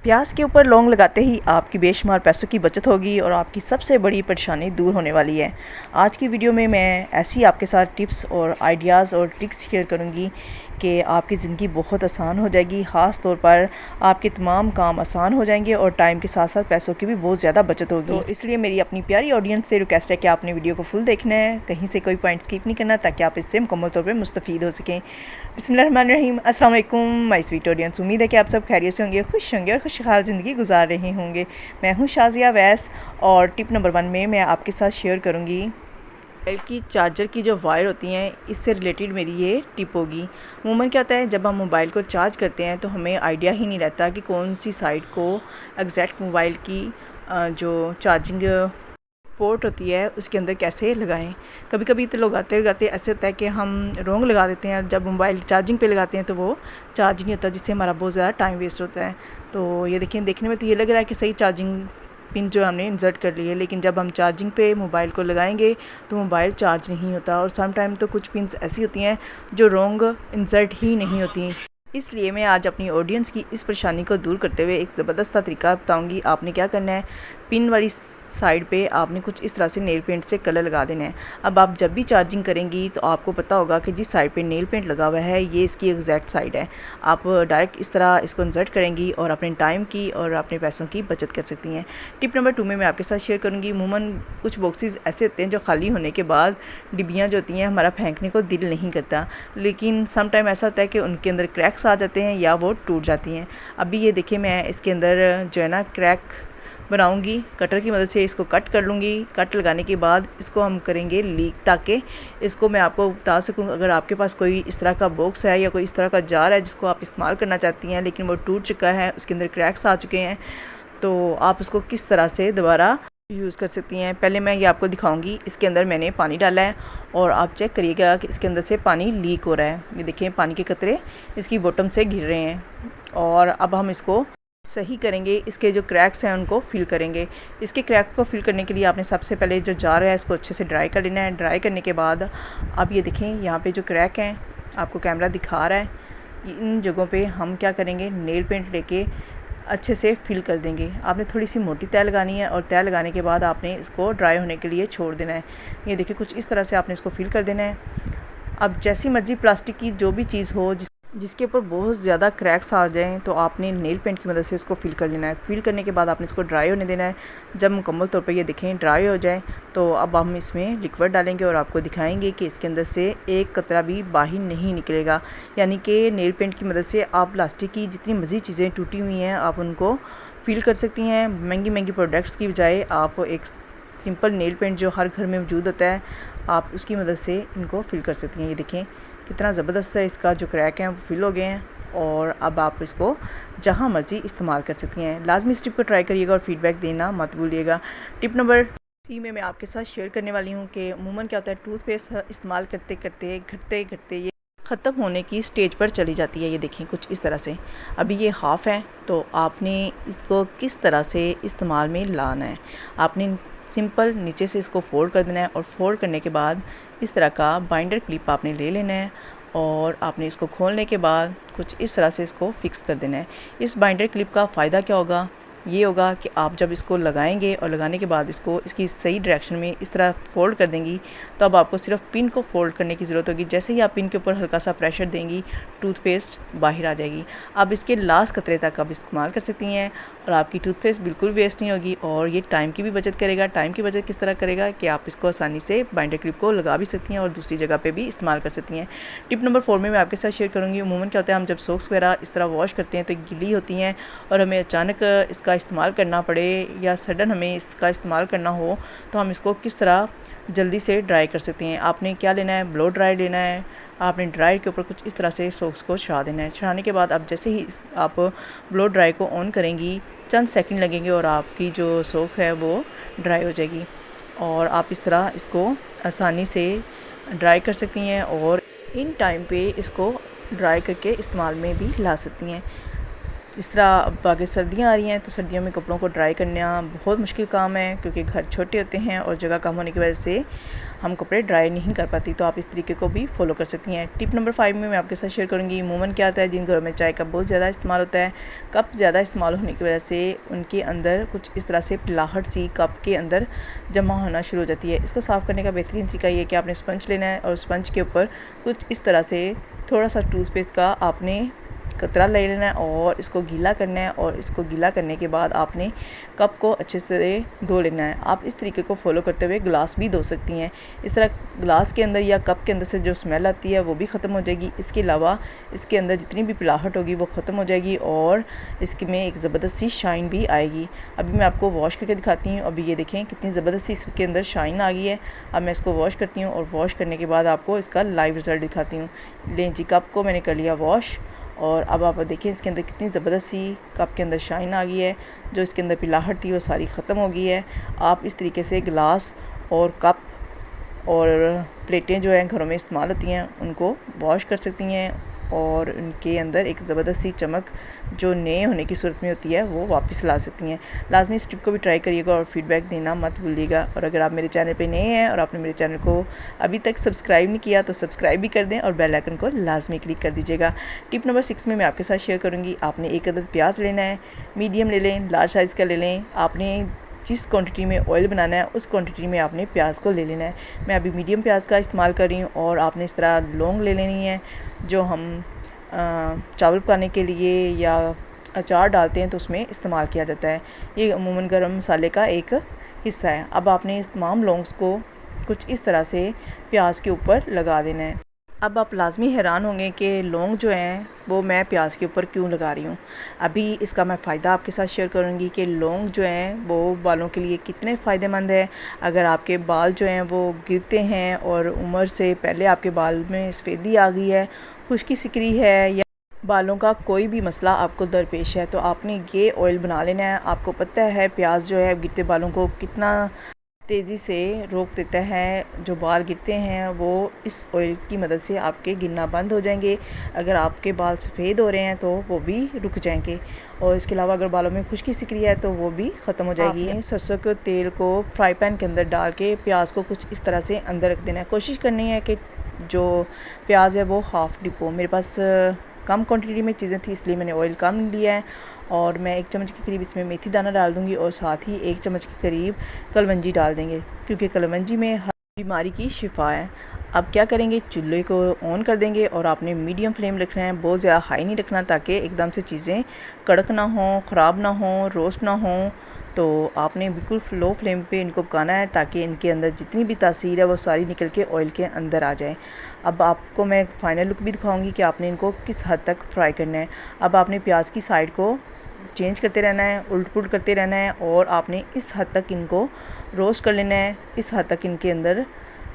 प्याज के ऊपर लौंग लगाते ही आपकी बेशुमार पैसों की बचत होगी और आपकी सबसे बड़ी परेशानी दूर होने वाली है। आज की वीडियो में मैं ऐसी आपके साथ टिप्स और आइडियाज़ और ट्रिक्स शेयर करूंगी कि आपकी ज़िंदगी बहुत आसान हो जाएगी। ख़ास तौर पर आपके तमाम काम आसान हो जाएंगे और टाइम के साथ साथ पैसों की भी बहुत ज़्यादा बचत होगी। तो इसलिए मेरी अपनी प्यारी ऑडियंस से रिक्वेस्ट है कि आपने वीडियो को फुल देखना है, कहीं से कोई पॉइंट स्किप नहीं करना, ताकि आप इससे मुकम्मल तौर पर मुस्तफ़ीद हो सकें। बिस्मिल्लाहिर्रहमानिर्रहीम, अस्सलाम वालेकुम माय स्वीट ऑडियंस। उम्मीद है कि आप सब खैरियत से होंगे, खुश होंगे और खुशहाल ज़िंदगी गुजार रहे होंगे। मैं हूँ शाज़िया वैस और टिप नंबर 1 में मैं आपके साथ शेयर करूँगी मोबाइल की चार्जर की जो वायर होती हैं, इससे रिलेटेड मेरी ये टिप होगी। अमूमन क्या होता है, जब हम मोबाइल को चार्ज करते हैं तो हमें आइडिया ही नहीं रहता कि कौन सी साइड को एग्जैक्ट मोबाइल की जो चार्जिंग पोर्ट होती है उसके अंदर कैसे लगाएं। कभी कभी तो लगाते लगाते ऐसे होता है कि हम रॉन्ग लगा देते हैं और जब मोबाइल चार्जिंग पे लगाते हैं तो वो चार्ज नहीं होता, जिससे हमारा बहुत ज़्यादा टाइम वेस्ट होता है। तो ये देखिए, देखने में तो ये लग रहा है कि सही चार्जिंग पिन जो हमने इंसर्ट कर ली है, लेकिन जब हम चार्जिंग पे मोबाइल को लगाएंगे तो मोबाइल चार्ज नहीं होता। और सम टाइम तो कुछ पिन्स ऐसी होती हैं जो रॉन्ग इंसर्ट ही नहीं होती। इसलिए मैं आज अपनी ऑडियंस की इस परेशानी को दूर करते हुए एक ज़बरदस्त तरीका बताऊंगी। आपने क्या करना है, पिन वाली साइड पे आपने कुछ इस तरह से नेल पेंट से कलर लगा देना है। अब आप जब भी चार्जिंग करेंगी तो आपको पता होगा कि जिस साइड पे नेल पेंट लगा हुआ है ये इसकी एग्जैक्ट साइड है। आप डायरेक्ट इस तरह इसको इंसर्ट करेंगी और अपने टाइम की और अपने पैसों की बचत कर सकती हैं। टिप नंबर 2 में मैं आपके साथ शेयर करूँगी। अमूमन कुछ बॉक्सेस ऐसे होते हैं जो खाली होने के बाद डिब्बियाँ जो होती हैं हमारा फेंकने को दिल नहीं करता, लेकिन सम टाइम ऐसा होता है कि उनके अंदर क्रैक्स आ जाते हैं या वो टूट जाती हैं। अभी ये देखिए, मैं इसके अंदर जो है ना क्रैक बनाऊंगी, कटर की मदद से इसको कट कर लूँगी। कट लगाने के बाद इसको हम करेंगे लीक, ताकि इसको मैं आपको बता सकूँ। अगर आपके पास कोई इस तरह का बॉक्स है या कोई इस तरह का जार है जिसको आप इस्तेमाल करना चाहती हैं लेकिन वो टूट चुका है, उसके अंदर क्रैक्स आ चुके हैं, तो आप उसको किस तरह से दोबारा यूज़ कर सकती हैं। पहले मैं ये आपको दिखाऊंगी। इसके अंदर मैंने पानी डाला है और आप चेक करिएगा कि इसके अंदर से पानी लीक हो रहा है। ये देखिए, पानी के कतरे इसकी बॉटम से गिर रहे हैं और अब हम इसको सही करेंगे। इसके जो क्रैक्स हैं उनको फिल करेंगे। इसके क्रैक को फिल करने के लिए आपने सबसे पहले जो जार है इसको अच्छे से ड्राई कर लेना है। ड्राई करने के बाद अब ये देखें, यहाँ पे जो क्रैक हैं आपको कैमरा दिखा रहा है, इन जगहों पे हम क्या करेंगे, नेल पेंट लेके अच्छे से फिल कर देंगे। आपने थोड़ी सी मोटी तय लगानी है और तय लगाने के बाद आपने इसको ड्राई होने के लिए छोड़ देना है। ये देखिए, कुछ इस तरह से आपने इसको फिल कर देना है। अब जैसी मर्ज़ी प्लास्टिक की जो भी चीज़ हो जिसके ऊपर बहुत ज़्यादा क्रैक्स आ जाएं तो आपने नेल पेंट की मदद से इसको फिल कर लेना है। फिल करने के बाद आपने इसको ड्राई होने देना है। जब मुकम्मल तौर पर ये देखें ड्राई हो जाए तो अब हम इसमें लिक्विड डालेंगे और आपको दिखाएंगे कि इसके अंदर से एक कतरा भी बाहर नहीं निकलेगा। यानी कि नेल पेंट की मदद से आप प्लास्टिक की जितनी मज़ीद चीज़ें टूटी हुई हैं आप उनको फिल कर सकती हैं। महंगी महंगी प्रोडक्ट्स की बजाय आप एक सिंपल नेल पेंट जो हर घर में मौजूद होता है, आप उसकी मदद से इनको फिल कर सकती हैं। ये देखें कितना ज़बरदस्त है, इसका जो क्रैक है वो फिल हो गए हैं और अब आप इसको जहाँ मर्जी इस्तेमाल कर सकती हैं। लाजमी इस टिप को ट्राई करिएगा और फीडबैक देना मत भूलिएगा। टिप नंबर 3 में मैं आपके साथ शेयर करने वाली हूँ कि अमूमन क्या होता है, टूथपेस्ट इस्तेमाल करते करते घटते घटते ये ख़त्म होने की स्टेज पर चली जाती है। ये देखें कुछ इस तरह से, अभी ये हाफ़ है तो आपने इसको किस तरह से इस्तेमाल में लाना है। आपने सिंपल नीचे से इसको फोल्ड कर देना है और फोल्ड करने के बाद इस तरह का बाइंडर क्लिप आपने ले लेना है और आपने इसको खोलने के बाद कुछ इस तरह से इसको फिक्स कर देना है। इस बाइंडर क्लिप का फ़ायदा क्या होगा, ये होगा कि आप जब इसको लगाएंगे और लगाने के बाद इसको इसकी सही डायरेक्शन में इस तरह फोल्ड कर देंगी तो अब आपको सिर्फ पिन को फोल्ड करने की ज़रूरत होगी। जैसे ही आप पिन के ऊपर हल्का सा प्रेशर देंगी टूथपेस्ट बाहर आ जाएगी। अब इसके लास्ट कतरे तक आप इस्तेमाल कर सकती हैं और आपकी टूथपेस्ट बिल्कुल वेस्ट नहीं होगी और ये टाइम की भी बचत करेगा। टाइम की बचत किस तरह करेगा कि आप इसको आसानी से बाइंडर क्लिप को लगा भी सकती हैं और दूसरी जगह पे भी इस्तेमाल कर सकती हैं। टिप नंबर 4 में मैं आपके साथ शेयर करूँगी। अमूमन क्या होता है, हम जब सॉक्स वगैरह इस तरह वॉश करते हैं तो गीली होती हैं और हमें अचानक इसका इस्तेमाल करना पड़े या सडन हमें इसका इस्तेमाल करना हो तो हम इसको किस तरह जल्दी से ड्राई कर सकते हैं। आपने क्या लेना है, ब्लो ड्राई लेना है। आपने ड्रायर के ऊपर कुछ इस तरह से सॉक्स को चढ़ा देना है। चढ़ाने के बाद अब जैसे ही आप ब्लो ड्राई को ऑन करेंगी चंद सेकंड लगेंगे और आपकी जो सॉक है वो ड्राई हो जाएगी और आप इस तरह इसको आसानी से ड्राई कर सकती हैं और इन टाइम पे इसको ड्राई करके इस्तेमाल में भी ला सकती हैं। इस तरह अब आगे सर्दियाँ आ रही हैं तो सर्दियों में कपड़ों को ड्राई करना बहुत मुश्किल काम है, क्योंकि घर छोटे होते हैं और जगह कम होने की वजह से हम कपड़े ड्राई नहीं कर पाती। तो आप इस तरीके को भी फॉलो कर सकती हैं। टिप नंबर 5 में मैं आपके साथ शेयर करूँगी अमूमन क्या होता है जिन घरों में चाय का बहुत ज़्यादा इस्तेमाल होता है। कप ज़्यादा इस्तेमाल होने की वजह से उनके अंदर कुछ इस तरह से पिलाहट सी कप के अंदर जमा होना शुरू हो जाती है। इसको साफ़ करने का बेहतरीन तरीका ये है कि आपने स्पंज लेना है और स्पंज के ऊपर कुछ इस तरह से थोड़ा सा टूथपेस्ट का आपने कतरा ले लेना है और इसको गीला करना है। और इसको गीला करने के बाद आपने कप को अच्छे से धो लेना है। आप इस तरीके को फॉलो करते हुए गिलास भी धो सकती हैं। इस तरह गिलास के अंदर या कप के अंदर से जो स्मेल आती है वो भी ख़त्म हो जाएगी। इसके अलावा इसके अंदर जितनी भी पिलाहट होगी वो ख़त्म हो जाएगी और इसमें एक ज़बरदस्त सी शाइन भी आएगी। अभी मैं आपको वॉश करके दिखाती हूँ। अभी ये देखें कितनी ज़बरदस्त सी इसके अंदर शाइन आ गई है। अब मैं इसको वॉश करती हूँ और वॉश करने के बाद आपको इसका लाइव रिज़ल्ट दिखाती हूँ। लें जी, कप को मैंने कर लिया वॉश और अब आप देखें इसके अंदर कितनी ज़बरदस्त सी कप के अंदर शाइन आ गई है। जो इसके अंदर पिलाहट थी वो सारी ख़त्म हो गई है। आप इस तरीके से गिलास और कप और प्लेटें जो हैं घरों में इस्तेमाल होती हैं उनको वॉश कर सकती हैं और उनके अंदर एक ज़बरदस्त सी चमक जो नए होने की सूरत में होती है वो वापस ला सकती हैं। लाजमी इस टिप को भी ट्राई करिएगा और फीडबैक देना मत भूलिएगा। और अगर आप मेरे चैनल पे नए हैं और आपने मेरे चैनल को अभी तक सब्सक्राइब नहीं किया तो सब्सक्राइब भी कर दें और बेल आइकन को लाजमी क्लिक कर दीजिएगा। टिप नंबर 6 में मैं आपके साथ शेयर करूँगी। आपने एक अदद प्याज लेना है, मीडियम ले लें, लार्ज साइज़ का ले लें। आपने जिस क्वांटिटी में ऑयल बनाना है उस क्वांटिटी में आपने प्याज को ले लेना है। मैं अभी मीडियम प्याज का इस्तेमाल कर रही हूँ। और आपने इस तरह लौंग ले लेनी है जो हम चावल पकाने के लिए या अचार डालते हैं तो उसमें इस्तेमाल किया जाता है। ये अमूमन गरम मसाले का एक हिस्सा है। अब आपने इस तमाम लौंग्स को कुछ इस तरह से प्याज के ऊपर लगा देना है। अब आप लाजमी हैरान होंगे कि लौंग जो हैं वो मैं प्याज के ऊपर क्यों लगा रही हूँ। अभी इसका मैं फ़ायदा आपके साथ शेयर करूँगी कि लौंग जो हैं वो बालों के लिए कितने फ़ायदेमंद है। अगर आपके बाल जो हैं वो गिरते हैं और उम्र से पहले आपके बाल में सफ़ेदी आ गई है, खुश्की सिकरी है या बालों का कोई भी मसला आपको दरपेश है तो आपने ये ऑयल बना लेना है। आपको पता है प्याज जो है गिरते बालों को कितना तेज़ी से रोक देता है। जो बाल गिरते हैं वो इस ऑयल की मदद से आपके गिरना बंद हो जाएंगे। अगर आपके बाल सफ़ेद हो रहे हैं तो वो भी रुक जाएंगे। और इसके अलावा अगर बालों में खुश्की सिकरी है तो वो भी ख़त्म हो जाएगी। सरसों के तेल को फ्राई पैन के अंदर डाल के प्याज को कुछ इस तरह से अंदर रख देना है। कोशिश करनी है कि जो प्याज है वो हाफ़ डिप हो। मेरे पास कम क्वांटिटी में चीज़ें थी इसलिए मैंने ऑयल कम लिया है। और मैं 1 चम्मच के करीब इसमें मेथी दाना डाल दूंगी और साथ ही 1 चम्मच के करीब कलवंजी डाल देंगे, क्योंकि कलवंजी में हर बीमारी की शिफा है। अब क्या करेंगे, चूल्हे को ऑन कर देंगे और आपने मीडियम फ्लेम रखना है, बहुत ज़्यादा हाई नहीं रखना ताकि एकदम से चीज़ें कड़क ना हों, ख़राब ना हों, रोस्ट ना हों। तो आपने बिल्कुल लो फ्लेम पे इनको पकाना है ताकि इनके अंदर जितनी भी तासीर है वो सारी निकल के ऑयल के अंदर आ जाए। अब आपको मैं फ़ाइनल लुक भी दिखाऊंगी कि आपने इनको किस हद तक फ्राई करना है। अब आपने प्याज की साइड को चेंज करते रहना है, उल्ट पुलट करते रहना है और आपने इस हद तक इनको रोस्ट कर लेना है, इस हद तक इनके अंदर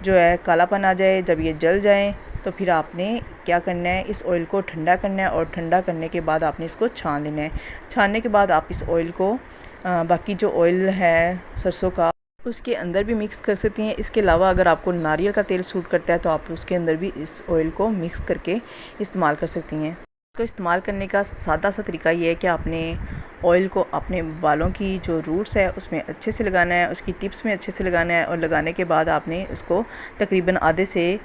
जो है कालापन आ जाए। जब ये जल जाए तो फिर आपने क्या करना है, इस ऑयल को ठंडा करना है और ठंडा करने के बाद आपने इसको छान लेना है। छानने के बाद आप इस ऑयल को बाकी जो ऑयल है सरसों का उसके अंदर भी मिक्स कर सकती हैं। इसके अलावा अगर आपको नारियल का तेल सूट करता है तो आप उसके अंदर भी इस ऑयल को मिक्स करके इस्तेमाल कर सकती हैं। इसको इस्तेमाल करने का सादा सा तरीका ये है कि आपने ऑयल को अपने बालों की जो रूट्स है उसमें अच्छे से लगाना है, उसकी टिप्स में अच्छे से लगाना है और लगाने के बाद आपने इसको तकरीबन आधे से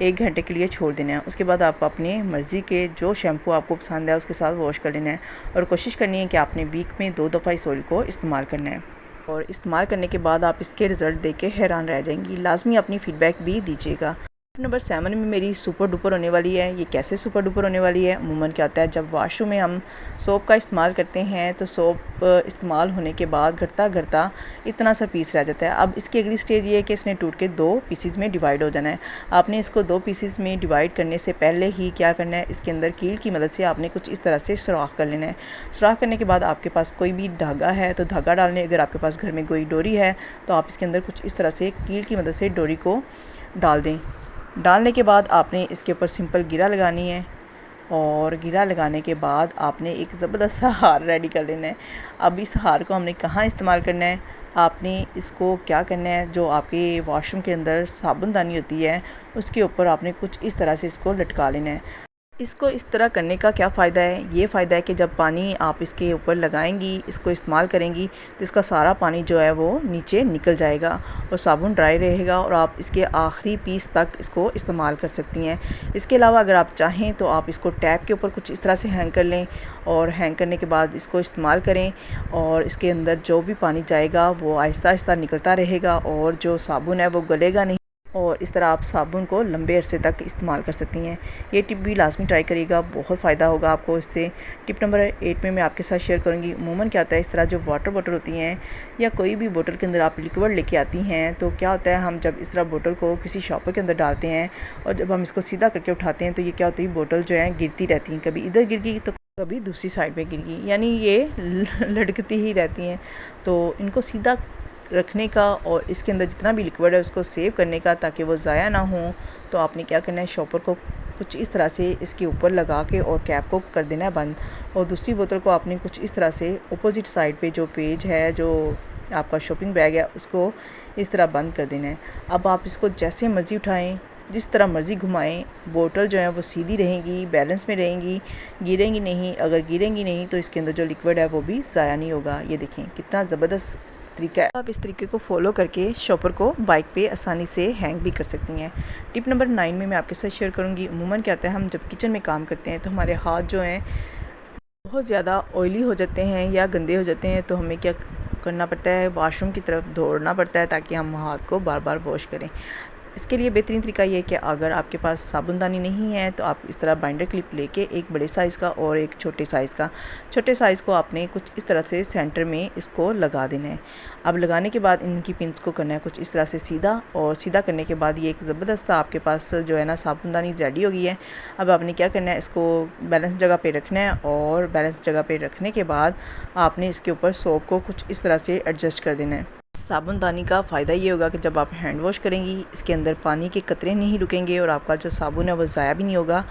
1 घंटे के लिए छोड़ देना है। उसके बाद आप अपनी मर्ज़ी के जो शैम्पू आपको पसंद है उसके साथ वॉश कर लेना है और कोशिश करनी है कि आपने वीक में 2 दफ़ा इस ऑयल को इस्तेमाल करना है। और इस्तेमाल करने के बाद आप इसके रिज़ल्ट देख के हैरान रह जाएंगी। लाजमी अपनी फ़ीडबैक भी दीजिएगा। नंबर 7 में मेरी सुपर डुपर होने वाली है। ये कैसे सुपर डुपर होने वाली है, अमूमन क्या होता है जब वाशरूम में हम सोप का इस्तेमाल करते हैं तो सोप इस्तेमाल होने के बाद घटता घटता इतना सा पीस रह जाता है। अब इसकी अगली स्टेज ये है कि इसने टूट के 2 पीसीज़ में डिवाइड हो जाना है। आपने इसको 2 पीसीज़ में डिवाइड करने से पहले ही क्या करना है, इसके अंदर कील की मदद से आपने कुछ इस तरह से सुराख कर लेना है। सुराख करने के बाद आपके पास कोई भी धागा है तो धागा डालने, अगर आपके पास घर में कोई डोरी है तो आप इसके अंदर कुछ इस तरह से कील की मदद से डोरी को डाल दें। डालने के बाद आपने इसके ऊपर सिंपल गिरा लगानी है और गिरा लगाने के बाद आपने एक ज़बरदस्त सा हार रेडी कर लेना है। अब इस हार को हमने कहाँ इस्तेमाल करना है, आपने इसको क्या करना है, जो आपके वॉशरूम के अंदर साबुनदानी होती है उसके ऊपर आपने कुछ इस तरह से इसको लटका लेना है। इसको इस तरह करने का क्या फ़ायदा है? ये फ़ायदा है कि जब पानी आप इसके ऊपर लगाएंगी, इसको इस्तेमाल करेंगी, तो इसका सारा पानी जो है वो नीचे निकल जाएगा और साबुन ड्राई रहेगा और आप इसके आखिरी पीस तक इसको इस्तेमाल कर सकती हैं। इसके अलावा अगर आप चाहें तो आप इसको टैप के ऊपर कुछ इस तरह से हैंग कर लें और हैंग करने के बाद इसको इस्तेमाल करें और इसके अंदर जो भी पानी जाएगा वो आहिस्ता आहिस्ता निकलता रहेगा और जो साबुन है वो गलेगा नहीं और इस तरह आप साबुन को लंबे अरसे तक इस्तेमाल कर सकती हैं। ये टिप भी लाजमी ट्राई करिएगा, बहुत फ़ायदा होगा आपको इससे। टिप नंबर 8 में मैं आपके साथ शेयर करूँगी। अमूमन क्या होता है, इस तरह जो वाटर बोतल होती हैं या कोई भी बोतल के अंदर आप लिक्विड लेके आती हैं, तो क्या होता है, हम जब इस तरह बोतल को किसी शॉपर के अंदर डालते हैं और जब हम इसको सीधा करके उठाते हैं तो ये क्या होती है, बोतल जो है गिरती रहती हैं, कभी इधर गिर गई तो कभी दूसरी साइड पे गिर गई, यानी ये लटकती ही रहती हैं। तो इनको सीधा रखने का और इसके अंदर जितना भी लिक्विड है उसको सेव करने का ताकि वो ज़ाया ना हो, तो आपने क्या करना है, शॉपर को कुछ इस तरह से इसके ऊपर लगा के और कैप को कर देना है बंद और दूसरी बोतल को आपने कुछ इस तरह से अपोजिट साइड पे जो पेज है, जो आपका शॉपिंग बैग है, उसको इस तरह बंद कर देना है। अब आप इसको जैसे मर्ज़ी उठाएं, जिस तरह मर्ज़ी घुमाएं, बोतल जो है वो सीधी रहेंगी, बैलेंस में रहेंगी, गिरेंगी नहीं। अगर गिरेंगी नहीं तो इसके अंदर जो लिक्विड है वो भी ज़ाया नहीं होगा। ये देखें कितना ज़बरदस्त तरीका है। आप इस तरीके को फॉलो करके शॉपर को बाइक पे आसानी से हैंग भी कर सकती हैं। टिप नंबर 9 में मैं आपके साथ शेयर करूँगी। अमूमन क्या होता है, हम जब किचन में काम करते हैं तो हमारे हाथ जो हैं बहुत ज़्यादा ऑयली हो जाते हैं या गंदे हो जाते हैं, तो हमें क्या करना पड़ता है, वॉशरूम की तरफ दौड़ना पड़ता है ताकि हम हाथ को बार बार वॉश करें। इसके लिए बेहतरीन तरीका ये है कि अगर आपके पास साबुनदानी नहीं है तो आप इस तरह बाइंडर क्लिप लेके एक बड़े साइज़ का और एक छोटे साइज़ का, छोटे साइज़ को आपने कुछ इस तरह से सेंटर में इसको लगा देना है। अब लगाने के बाद इनकी पिंस को करना है कुछ इस तरह से सीधा, और सीधा करने के बाद ये एक ज़बरदस्त सा आपके पास जो है ना साबुनदानी रेडी हो गई है। अब आपने क्या करना है, इसको बैलेंस जगह पे रखना है और बैलेंस जगह पे रखने के बाद आपने इसके ऊपर सोप को कुछ इस तरह से एडजस्ट कर देना है। साबुनदानी का फ़ायदा ये होगा कि जब आप हैंड वॉश करेंगी इसके अंदर पानी के कतरे नहीं रुकेंगे और आपका जो साबुन है वो ज़ाया भी नहीं होगा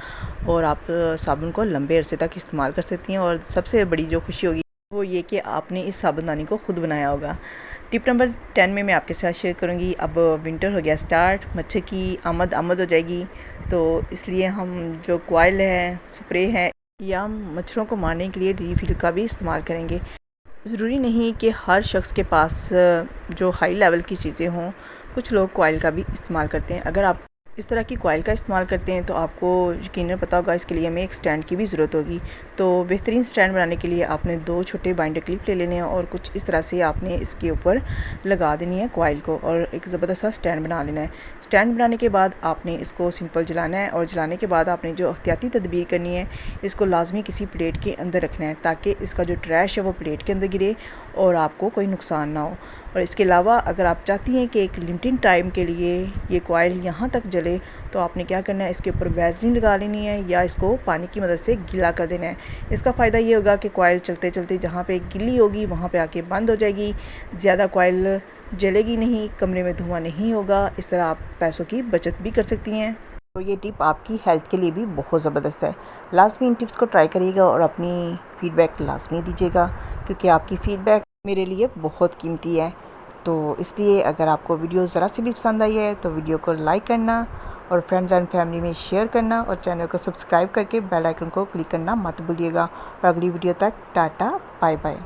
और आप साबुन को लंबे अरसे तक इस्तेमाल कर सकती हैं। और सबसे बड़ी जो खुशी होगी वो ये कि आपने इस साबुनदानी को ख़ुद बनाया होगा। टिप नंबर 10 में मैं आपके साथ शेयर करूँगी। अब विंटर हो गया स्टार्ट, मच्छर की आमद हो जाएगी, तो इसलिए हम जो कॉइल है, स्प्रे है या मच्छरों को मारने के लिए रिफिल का भी इस्तेमाल करेंगे। ज़रूरी नहीं कि हर शख्स के पास जो हाई लेवल की चीज़ें हों, कुछ लोग कॉइल का भी इस्तेमाल करते हैं। अगर आप इस तरह की कॉइल का इस्तेमाल करते हैं तो आपको यकीनन पता होगा इसके लिए हमें एक स्टैंड की भी ज़रूरत होगी। तो बेहतरीन स्टैंड बनाने के लिए आपने 2 छोटे बाइंडर क्लिप ले लेने हैं और कुछ इस तरह से आपने इसके ऊपर लगा देनी है कॉइल को और एक ज़बरदस्त सा स्टैंड बना लेना है। स्टैंड बनाने के बाद आपने इसको सिंपल जलाना है और जलाने के बाद आपने जो एहतियाती तदबीर करनी है, इसको लाजमी किसी प्लेट के अंदर रखना है ताकि इसका जो ट्रैश है वो प्लेट के अंदर गिरे और आपको कोई नुकसान ना हो। और इसके अलावा अगर आप चाहती हैं कि एक लिमिटेड टाइम के लिए ये कॉइल यहाँ तक जले, तो आपने क्या करना है, इसके ऊपर वैसलीन लगा लेनी है या इसको पानी की मदद से गीला कर देना है। इसका फ़ायदा ये होगा कि कॉइल चलते चलते जहाँ पे गिल्ली होगी वहाँ पे आके बंद हो जाएगी, ज़्यादा कॉइल जलेगी नहीं, कमरे में धुआं नहीं होगा। इस तरह आप पैसों की बचत भी कर सकती हैं। तो ये टिप आपकी हेल्थ के लिए भी बहुत ज़बरदस्त है। लाजमी इन टिप्स को ट्राई करिएगा और अपनी फ़ीडबैक लाजमी दीजिएगा क्योंकि आपकी फ़ीडबैक मेरे लिए बहुत कीमती है। तो इसलिए अगर आपको वीडियो ज़रा सी भी पसंद आई है तो वीडियो को लाइक करना और फ्रेंड्स एंड फैमिली में शेयर करना और चैनल को सब्सक्राइब करके बेल आइकन को क्लिक करना मत भूलिएगा। और अगली वीडियो तक टाटा बाय बाय।